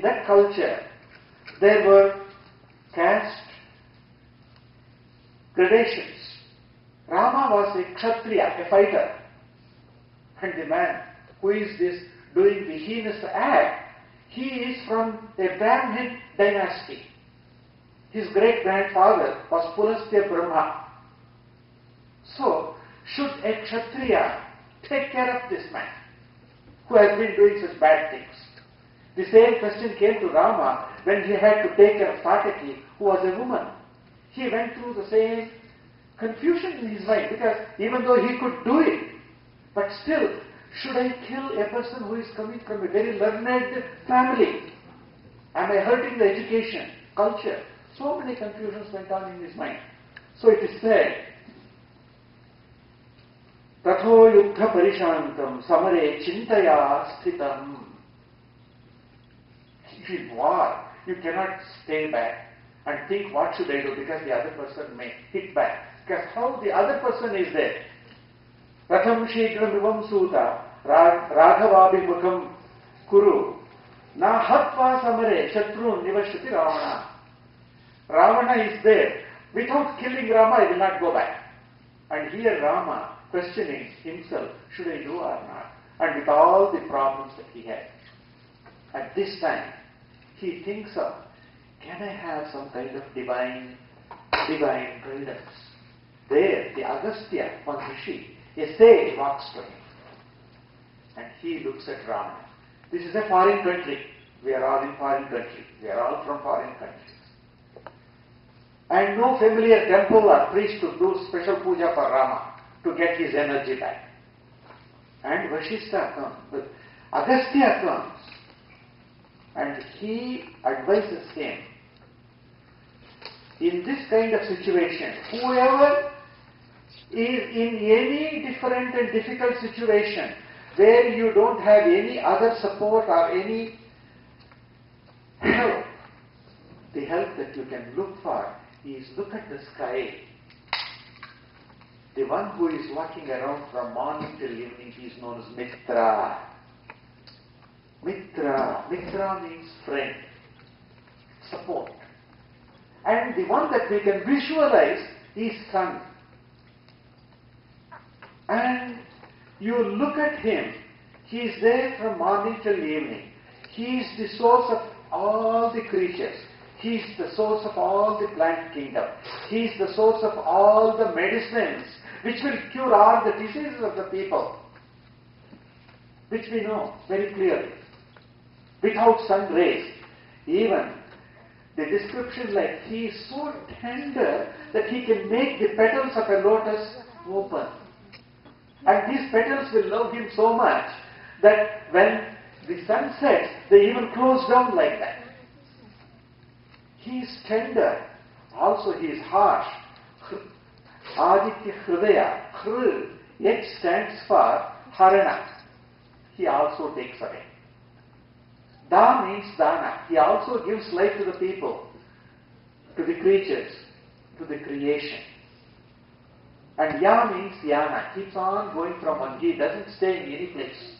that culture, there were caste gradations. Rama was a Kshatriya, a fighter. And the man who is this doing the heinous act, he is from a Brahmin dynasty. His great-grandfather was Pulastya Brahma. So, should a Kshatriya take care of this man who has been doing such bad things? The same question came to Rama when he had to take care of Sakati, who was a woman. He went through the same confusion in his mind, because even though he could do it, but still, should I kill a person who is coming from a very learned family? Am I hurting the education, culture? So many confusions went on in his mind. So it is said, Tatho yuddha parishantam samare chintaya sthitam. In war, you cannot stay back and think, what should I do, because the other person may hit back. Because how the other person is there. Ratham shigram vivam suta raghavabhimukham kuru na hatva samare shatrun nivashati Ravana. Ravana is there. Without killing Rama, I will not go back. And here Rama questioning himself, should I do or not? And with all the problems that he had. At this time, he thinks of, can I have some kind of divine guidance? There, the Agastya, one Rishi, a sage walks to him. And he looks at Rama. This is a foreign country. We are all in foreign country. We are all from foreign countries. And no familiar temple or priest to do special puja for Rama to get his energy back. And Vashishta comes, Agastya comes, and he advises him, in this kind of situation, whoever is in any different and difficult situation where you don't have any other support or any help, the help that you can look for is look at the sky. The one who is walking around from morning till evening is known as Mitra. Mitra means friend, support. And the one that we can visualize is sun. And you look at him, he is there from morning till evening. He is the source of all the creatures. He is the source of all the plant kingdom. He is the source of all the medicines which will cure all the diseases of the people, which we know very clearly. Without sun rays, even the description like he is so tender that he can make the petals of a lotus open. And these petals will love him so much that when the sun sets, they even close down like that. He is tender. Also he is harsh. Aditya Hridaya. Hr, H stands for Harana. He also takes away. Da means dana. He also gives life to the people, to the creatures, to the creation. And Ya means Yana. Keeps on going from one. He doesn't stay in any place.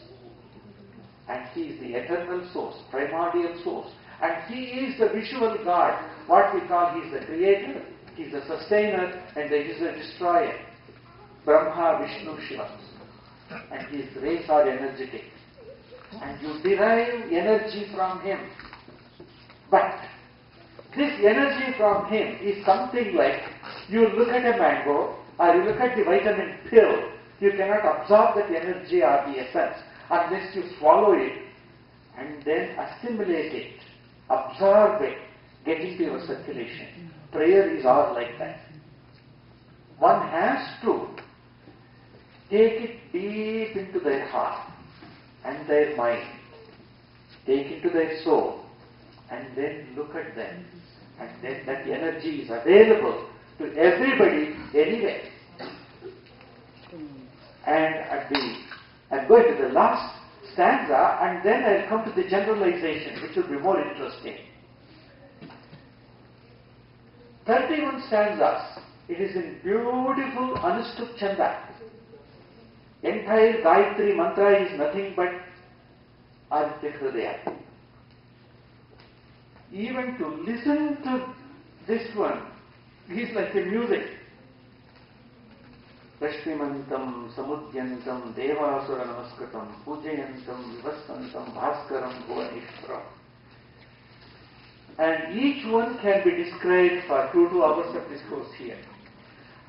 And he is the eternal source, primordial source. And he is the visual God. What we call, he is the creator, he is the sustainer, and he is the destroyer. Brahma, Vishnu, Shiva. And his rays are energetic. And you derive energy from him. But this energy from him is something like, you look at a mango, or you look at the vitamin pill, you cannot absorb that energy or the essence unless you swallow it and then assimilate it, absorb it, get into your circulation. Prayer is all like that. One has to take it deep into their heart and their mind, take into their soul, and then look at them. And then that energy is available to everybody, anywhere. And I'm going to the last stanza, and then I'll come to the generalization, which will be more interesting. 31 stanzas. It is in beautiful Anustup Chanda. Entire Gayatri mantra is nothing but Aditya Hridaya. even to listen to this one is like a music. Rashmimantam samudyantam devasura namaskatam pujayantam vivasantam bhaskaram bhuvaneshwaram. And each one can be described for 2 hours of discourse here.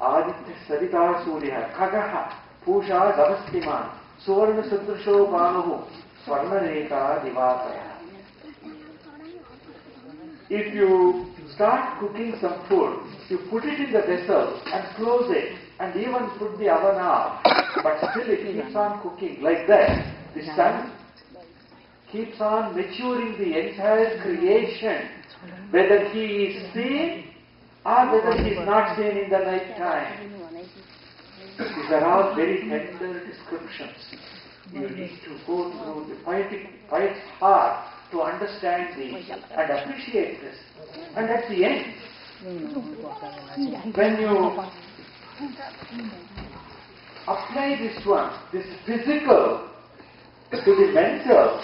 Aditya Sarita Surya Khagaha Pusha Gavastiman Suvarna Sadrusho Banuhu Swarnareka Divakaya. If you start cooking some food, you put it in the vessel and close it and even put the oven off, but still it keeps on cooking like that. The sun keeps on maturing the entire creation, whether he is seen or whether he is not seen in the night time. These are all very tender descriptions. You need to go through the poet's heart to understand this and appreciate this. And at the end, when you apply this one, this physical to the mental,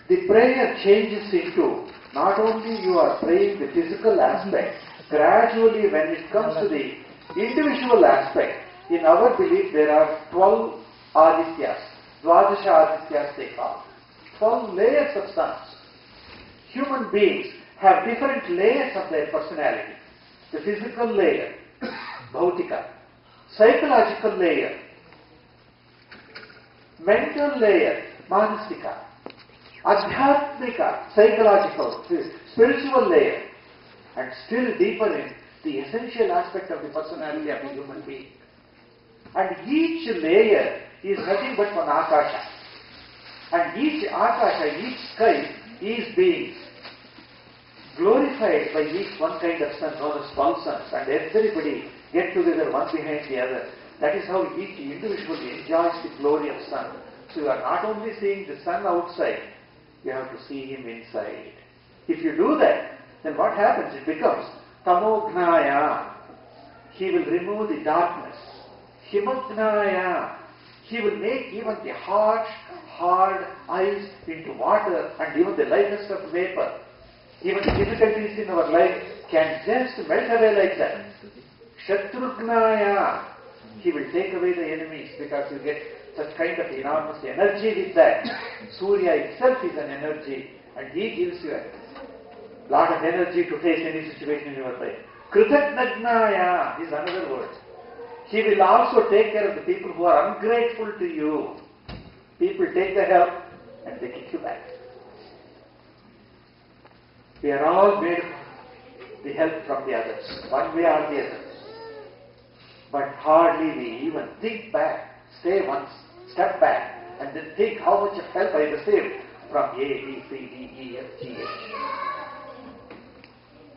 the prayer changes into not only you are praying the physical aspect, gradually when it comes to the individual aspect, in our belief there are 12 Adityas, Dvadasha Adityas they call, 12 layers of suns. Human beings have different layers of their personality. The physical layer, Bhautika, psychological layer, mental layer, Manasika, Adhyatmika, psychological, spiritual layer, and still deeper in the essential aspect of the personality of the human being. And each layer is nothing but one Akasha. And each Akasha, each sky is being glorified by each one kind of sun known as 12 suns, and everybody get together one behind the other. That is how each individual enjoys the glory of sun. So you are not only seeing the sun outside, you have to see him inside. If you do that, then what happens? It becomes Tamognaya. He will remove the darkness. Himagnaya. He will make even the hard ice into water, and even the lightest of vapor. Even the difficulties in our life can just melt away like that. Shatrugnaya. He will take away the enemies because you get such kind of enormous energy with that. Surya itself is an energy, and he gives you a lot of energy to face any situation in your life. Kritatnagnaya is another word. He will also take care of the people who are ungrateful to you. People take the help and they kick you back. We are all made of the help from the others, one way or the other. But hardly we even think back, stay one step back, and then think how much of help I received from A, B, C, D, E, F, G, H.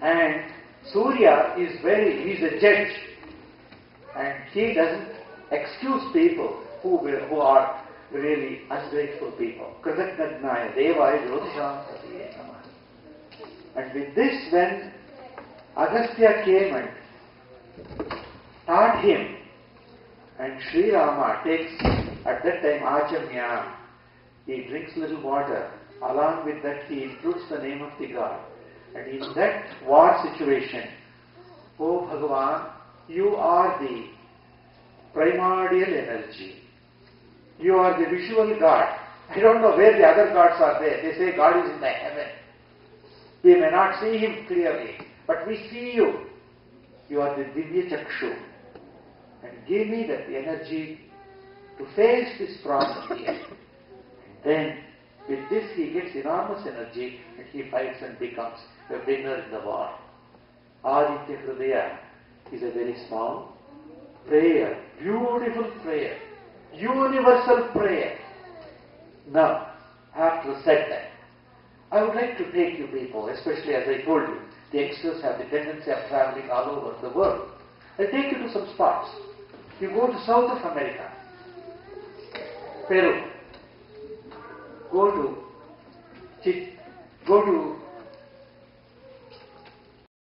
And Surya is he is a judge, and he doesn't excuse people who are really ungrateful people. Kritatnagnaya devaya jyotisham satiye namah. And with this, when Agastya came and taught him, and Sri Rama takes at that time Achamya, he drinks little water. Along with that, he includes the name of the God. And in that war situation, O Bhagavan, you are the primordial energy. You are the visual God. I don't know where the other gods are there. They say God is in the heaven. We may not see him clearly, but we see you. You are the Divya Chakshu. And give me that energy to face this problem here. And then, with this he gets enormous energy and he fights and becomes a winner in the war. Aditya Hridaya is a very small prayer, beautiful prayer, universal prayer. Now, after said that, I would like to take you people, especially as I told you, the youngsters have the tendency of traveling all over the world. I'll take you to some spots. You go to South of America, Peru, go to